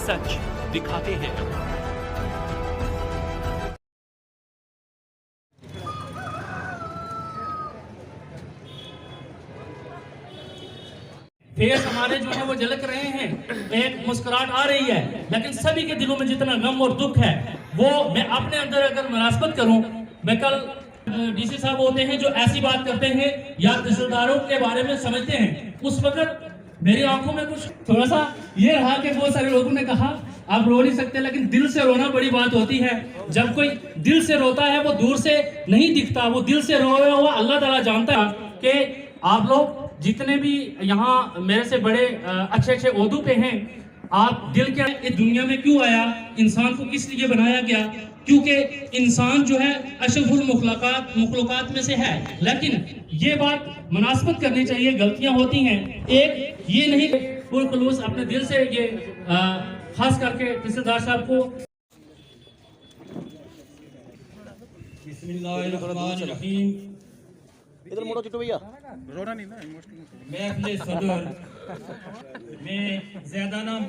सच दिखाते हैं। फेस हमारे जो है वो झलक रहे हैं, एक मुस्कुराहट आ रही है, लेकिन सभी के दिलों में जितना गम और दुख है वो मैं अपने अंदर अगर मुनासबत करूं, मैं कल डीसी साहब होते हैं जो ऐसी बात करते हैं या रिश्तेदारों के बारे में समझते हैं, उस वक्त मेरी आंखों में कुछ थोड़ा सा ये रहा कि बहुत सारे लोगों ने कहा आप रो नहीं सकते, लेकिन दिल से रोना बड़ी बात होती है। जब कोई दिल से रोता है वो दूर से नहीं दिखता, वो दिल से रोया हुआ अल्लाह ताला जानता है कि आप लोग जितने भी यहाँ मेरे से बड़े अच्छे अच्छे ओहदों पे हैं, आप दिल के इस दुनिया में क्यों आया, इंसान को किस लिए बनाया गया, क्योंकि इंसान जो है अशरफुल मखलूकात में से है। लेकिन ये बात मुनासबत करनी चाहिए, गलतियां होती हैं, एक ये नहीं पुर खुलूस अपने दिल से ये खास करके रिश्तेदार साहब को बिस्मिल्लाहिर्रहमानिर्रहीम। इधर मोड़ो चिट्टू भैया, रोना नहीं ना, इमोशनल महफिल सदर में ज़्यादा नाम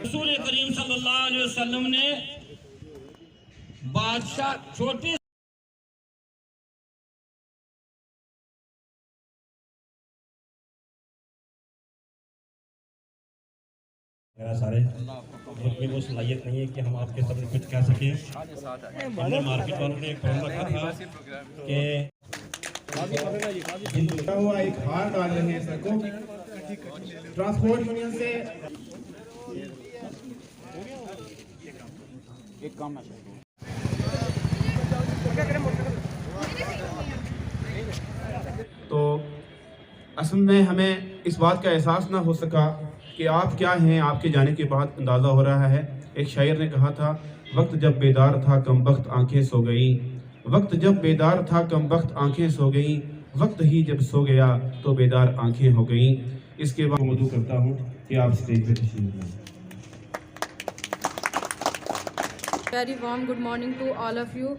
रसूल करीम सल्लल्लाहु अलैहि वसल्लम ने बादशाह छोटे सारे मुल्क में वो सलाहियत नहीं है कि हम आपके सामने कुछ कह सकें। हमने मार्केट वालों ने एक फॉर्म रखा था कि हुआ एक हार डाल रहे हैं सर को ट्रांसपोर्ट यूनियन से एक काम है। तो असल में हमें इस बात का एहसास ना हो सका कि आप क्या हैं, आपके जाने के बाद अंदाज़ा हो रहा है। एक शायर ने कहा था, वक्त जब बेदार था कम वक्त आंखें सो गई, वक्त जब बेदार था कम वक्त आंखें सो गई, वक्त ही जब सो गया तो बेदार आंखें हो गई। इसके बाद मदू करता हूँ कि आप स्टेज पे तशरीफ लाएं। Very warm good morning to all of you.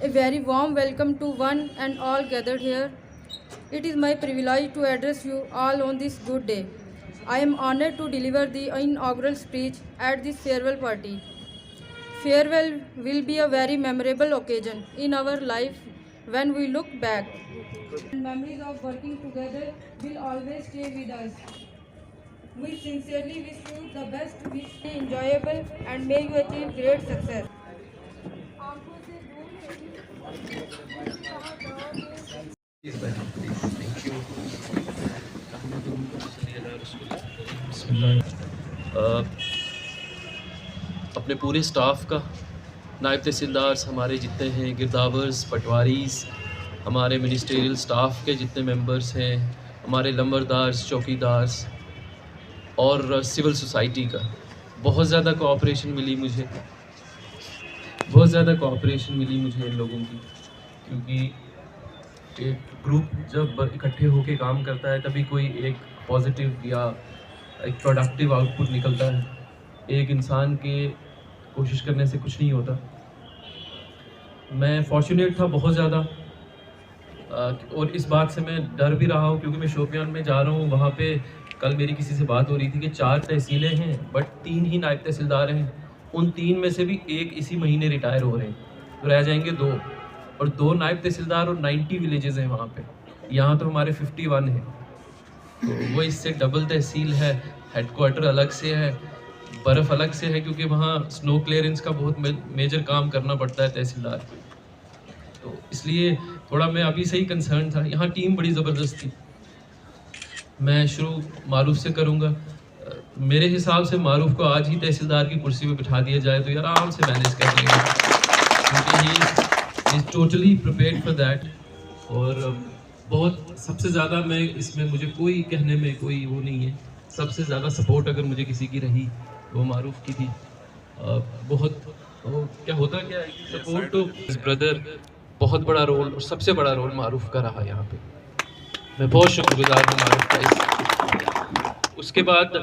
A very warm welcome to one and all gathered here. It is my privilege to address you all on this good day. I am honored to deliver the inaugural speech at this farewell party. Farewell will be a very memorable occasion in our life when we look back. And memories of working together will always stay with us. We sincerely wish you the best, wish you enjoyable and may you achieve great success. अपने पूरे staff का, नायब तहसीलदार हमारे जितने हैं, गिरदावर्स, पटवारीज, हमारे ministerial staff के जितने मेंबर्स हैं, हमारे लंबरदार्स, चौकीदार्स और सिविल सोसाइटी का बहुत ज़्यादा कोऑपरेशन मिली मुझे, इन लोगों की, क्योंकि एक ग्रुप जब इकट्ठे होकर काम करता है तभी कोई एक पॉजिटिव या एक प्रोडक्टिव आउटपुट निकलता है। एक इंसान के कोशिश करने से कुछ नहीं होता। मैं फॉर्चुनेट था बहुत ज़्यादा, और इस बात से मैं डर भी रहा हूँ क्योंकि मैं शोपियान में जा रहा हूँ। वहाँ पे कल मेरी किसी से बात हो रही थी कि 4 तहसीलें हैं बट 3 ही नायब तहसीलदार हैं। उन 3 में से भी एक इसी महीने रिटायर हो रहे हैं, तो रह जाएंगे 2, और 2 नायब तहसीलदार और 90 विलेजेस हैं वहाँ पे। यहाँ तो हमारे 51 हैं, तो वो इससे डबल तहसील है। हेडक्वार्टर अलग से है, बर्फ़ अलग से है, क्योंकि वहाँ स्नो क्लियरेंस का बहुत मेजर काम करना पड़ता है तहसीलदार। तो इसलिए थोड़ा मैं अभी से ही कंसर्न था। यहाँ टीम बड़ी ज़बरदस्त थी। मैं शुरू मारूफ से करूँगा। मेरे हिसाब से मारूफ को आज ही तहसीलदार की कुर्सी पे बिठा दिया जाए तो यार आराम से मैनेज कर लेंगे, क्योंकि he is totally prepared for that. और बहुत सबसे ज़्यादा मैं इसमें, मुझे कोई कहने में कोई वो नहीं है, सबसे ज़्यादा सपोर्ट अगर मुझे किसी की रही वो मारूफ की थी। बहुत क्या होता क्या है, सपोर्ट तो इस ब्रदर बहुत बड़ा रोल और सबसे बड़ा रोल मारूफ का रहा यहाँ पे। मैं बहुत शुक्रगुजार हूँ मारूफ का। उसके बाद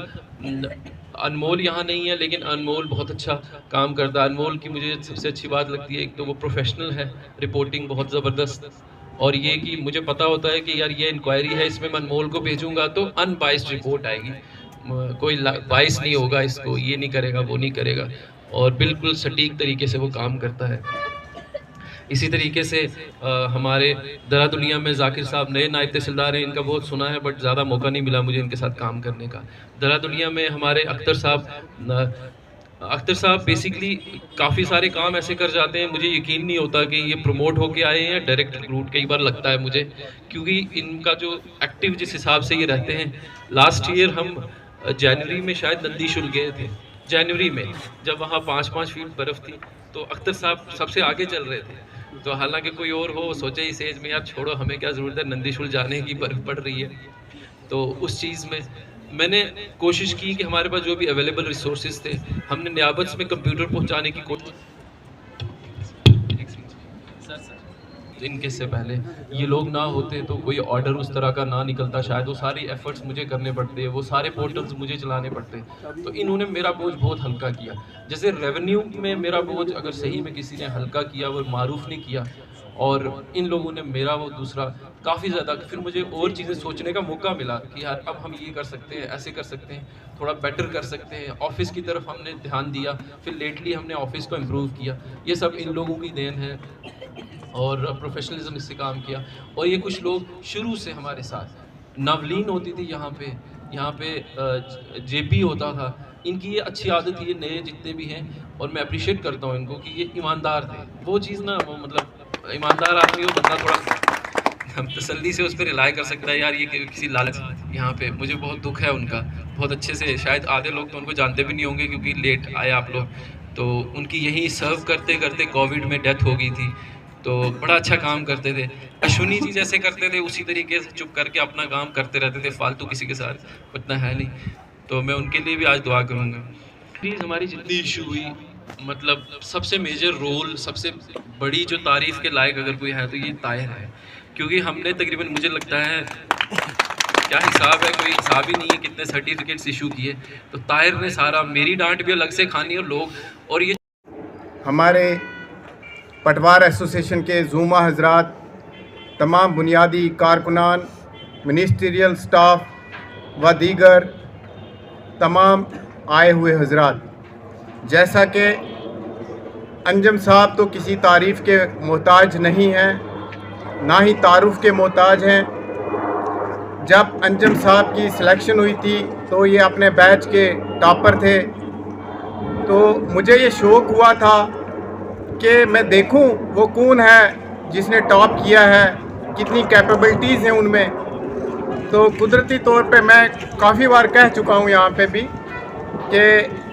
अनमोल यहाँ नहीं है, लेकिन अनमोल बहुत अच्छा काम करता है। अनमोल की मुझे सबसे अच्छी बात लगती है, एक तो वो प्रोफेशनल है, रिपोर्टिंग बहुत ज़बरदस्त, और ये कि मुझे पता होता है कि यार ये इंक्वायरी है, इसमें मैं अनमोल को भेजूंगा तो अनबाइस्ड रिपोर्ट आएगी। कोई बाइस नहीं होगा इसको, ये नहीं करेगा वो नहीं करेगा, और बिल्कुल सटीक तरीके से वो काम करता है। इसी तरीके से हमारे दरा दुनिया में जाकिर साहब नए नायब तहसीलदार हैं, इनका बहुत सुना है बट ज़्यादा मौका नहीं मिला मुझे इनके साथ काम करने का। दरा दुनिया में हमारे अख्तर साहब बेसिकली काफ़ी सारे काम ऐसे कर जाते हैं, मुझे यकीन नहीं होता कि ये प्रमोट होके आए हैं या डायरेक्ट रूट, कई बार लगता है मुझे, क्योंकि इनका जो एक्टिव जिस हिसाब से ये रहते हैं। लास्ट ईयर हम जनवरी में शायद नंदीशुल गए थे, जनवरी में, जब वहाँ 5-5 फीट बर्फ़ थी, तो अख्तर साहब सबसे आगे चल रहे थे। तो हालांकि कोई और हो सोचे इस एज में यार छोड़ो हमें क्या ज़रूरत है, नंदीशुल जाने की, बर्फ़ पड़ रही है। तो उस चीज़ में मैंने कोशिश की कि हमारे पास जो भी अवेलेबल रिसोर्सेज थे, हमने नियाबत में कंप्यूटर पहुंचाने की कोशिश। इनके से पहले ये लोग ना होते तो कोई ऑर्डर उस तरह का ना निकलता, शायद वो सारी एफर्ट्स मुझे करने पड़ते, वो सारे पोर्टल्स मुझे चलाने पड़ते। तो इन्होंने मेरा बोझ बहुत हल्का किया। जैसे रेवेन्यू में मेरा बोझ अगर सही में किसी ने हल्का किया, वो मारूफ नहीं किया, और इन लोगों ने मेरा वो दूसरा काफ़ी ज़्यादा, फिर मुझे और चीज़ें सोचने का मौका मिला कि यार अब हम ये कर सकते हैं, ऐसे कर सकते हैं, थोड़ा बेटर कर सकते हैं। ऑफिस की तरफ हमने ध्यान दिया, फिर लेटली हमने ऑफिस को इम्प्रूव किया। ये सब इन लोगों की देन है और प्रोफेशनलिज्म इससे काम किया। और ये कुछ लोग शुरू से हमारे साथ, नवलीन होती थी यहाँ पे जेपी होता था, इनकी ये अच्छी आदत है, ये नए जितने भी हैं, और मैं अप्रिशिएट करता हूँ इनको कि ये ईमानदार थे। वो चीज़ ना, वो मतलब ईमानदार आदमी हो बंदा थोड़ा हम तसल्ली से उस पर रिलाई कर सकता है, यार ये किसी लालच। यहाँ पे मुझे बहुत दुख है उनका, बहुत अच्छे से, शायद आधे लोग तो उनको जानते भी नहीं होंगे क्योंकि लेट आए आप लोग। तो उनकी यहीं सर्व करते करते कोविड में डेथ हो गई थी। तो बड़ा अच्छा काम करते थे, अश्विनी जी जैसे करते थे उसी तरीके से चुप करके अपना काम करते रहते थे, फालतू किसी के साथ उतना है नहीं। तो मैं उनके लिए भी आज दुआ करूँगा। प्लीज़ हमारी जितनी इशू हुई, मतलब सबसे मेजर रोल, सबसे बड़ी जो तारीफ़ के लायक अगर कोई है तो ये ताहिर है, क्योंकि हमने तकरीबन, मुझे लगता है क्या हिसाब है, कोई हिसाब ही नहीं है कितने सर्टिफिकेट्स इशू किए। तो ताहिर ने सारा, मेरी डांट भी अलग से खानी और लोग, और ये हमारे पटवार एसोसिएशन के ज़ूमा हजरात, तमाम बुनियादी कारकुनान, मिनिस्ट्रियल स्टाफ व दीगर तमाम आए हुए हजरात, जैसा कि अंजम साहब तो किसी तारीफ़ के मोहताज नहीं हैं, ना ही तारुफ के मोहताज हैं। जब अंजम साहब की सिलेक्शन हुई थी तो ये अपने बैच के टॉपर थे, तो मुझे ये शौक़ हुआ था कि मैं देखूं वो कौन है जिसने टॉप किया है, कितनी कैपेबिलिटीज़ हैं उनमें। तो कुदरती तौर पे मैं काफ़ी बार कह चुका हूं यहाँ पे भी कि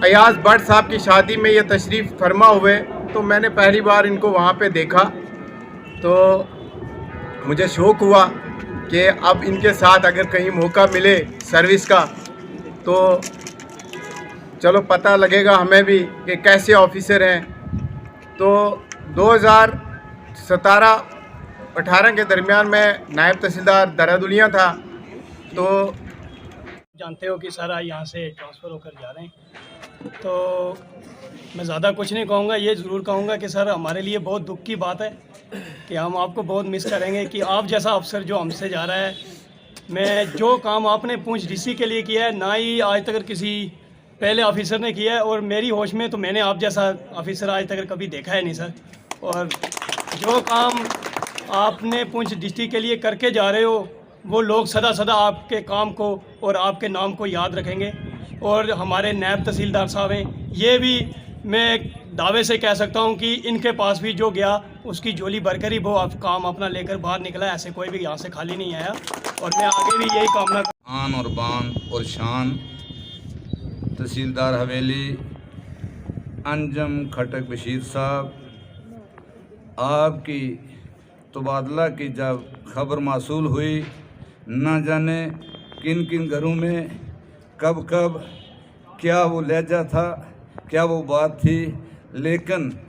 अयाज भट्ट साहब की शादी में ये तशरीफ़ फरमा हुए, तो मैंने पहली बार इनको वहाँ पे देखा, तो मुझे शौक़ हुआ कि अब इनके साथ अगर कहीं मौका मिले सर्विस का तो चलो पता लगेगा हमें भी कि कैसे ऑफिसर हैं। तो 2017-18 के दरमियान में नायब तहसीलदार दरादुनिया था। तो जानते हो कि सारा यहाँ से ट्रांसफ़र होकर जा रहे हैं, तो मैं ज़्यादा कुछ नहीं कहूँगा, ये ज़रूर कहूँगा कि सर हमारे लिए बहुत दुख की बात है कि हम आपको बहुत मिस करेंगे कि आप जैसा अफसर जो हमसे जा रहा है। मैं जो काम आपने पूंछ डीसी के लिए किया है, ना ही आज तक किसी पहले ऑफिसर ने किया है, और मेरी होश में तो मैंने आप जैसा ऑफिसर आज तक कभी देखा है नहीं सर। और जो काम आपने पूंछ डिस्ट्रिक्ट के लिए करके जा रहे हो, वो लोग सदा सदा आपके काम को और आपके नाम को याद रखेंगे। और हमारे नायब तहसीलदार साहब हैं, ये भी मैं दावे से कह सकता हूं कि इनके पास भी जो गया उसकी झोली भरकर ही वो काम अपना लेकर बाहर निकला, ऐसे कोई भी यहाँ से खाली नहीं आया। और मैं आगे भी यही कामना आन और बान और शान तहसीलदार हवेली अंजम खटक बशीर साहब, आपकी तबादला की जब खबर मासूल हुई, न जाने किन किन घरों में कब कब क्या वो लहजा था, क्या वो बात थी, लेकिन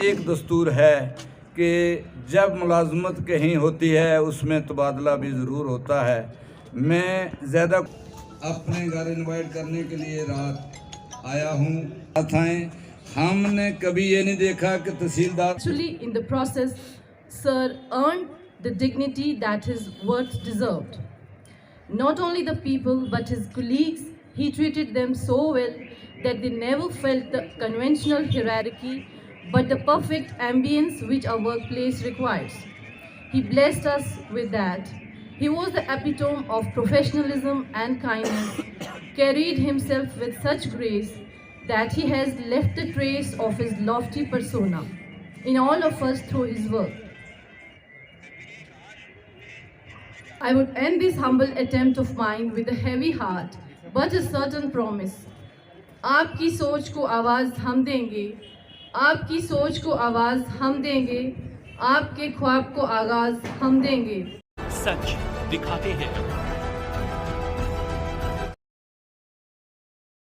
एक दस्तूर है कि जब मुलाजमत कहीं होती है उसमें तबादला भी ज़रूर होता है। मैं ज़्यादा अपने घर इनवाइट करने के लिए रात आया हूँ, आए हमने कभी ये नहीं देखा कि तहसीलदार Actually, in the process, sir earned the dignity that his work deserved. Not only the people, but his colleagues He treated them so well that they never felt the conventional hierarchy but the perfect ambience which a workplace requires. He blessed us with that. He was the epitome of professionalism and kindness, carried himself with such grace that he has left a trace of his lofty persona in all of us through his work. I would end this humble attempt of mine with a heavy heart, but a certain promise. आपकी सोच को आवाज़ हम देंगे, आपकी सोच को आवाज़ हम देंगे, आपके ख्वाब को आगाज़ हम देंगे। सच दिखाते हैं,